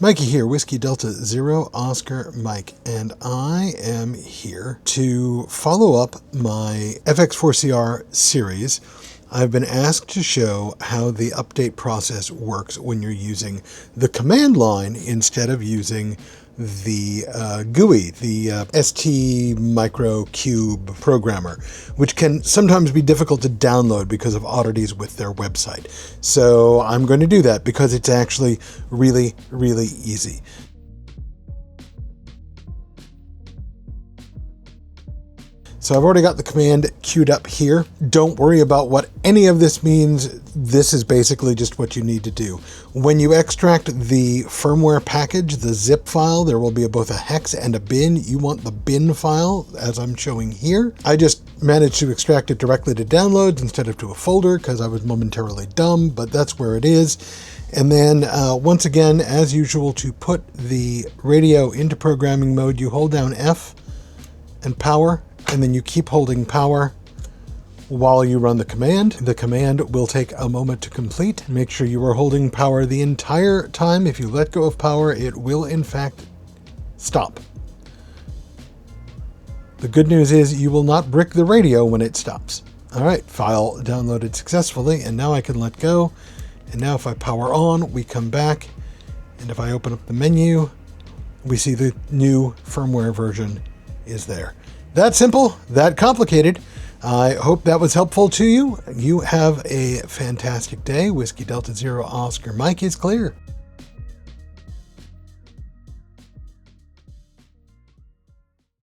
Mikey here, Whiskey Delta Zero Oscar Mike, and I am here to follow up my FX-4CR series. I've been asked to show how the update process works when you're using the command line instead of using the GUI, the STMicro Cube Programmer, which can sometimes be difficult to download because of oddities with their website. So I'm going to do that because it's actually really, really easy. So I've already got the command queued up here. Don't worry about what any of this means. This is basically just what you need to do. When you extract the firmware package, the zip file, there will be both a hex and a bin. You want the bin file, as I'm showing here. I just managed to extract it directly to downloads instead of to a folder because I was momentarily dumb, but that's where it is. And then once again, as usual, to put the radio into programming mode, you hold down F and power, and then you keep holding power while you run the command. The command will take a moment to complete. Make sure you are holding power the entire time. If you let go of power, it will in fact stop. The good news is you will not brick the radio when it stops. All right, file downloaded successfully, and now I can let go. And now if I power on, we come back, and if I open up the menu, we see the new firmware version is there. That simple, that complicated. I hope that was helpful to you. You have a fantastic day. Whiskey Delta Zero Oscar Mike is clear.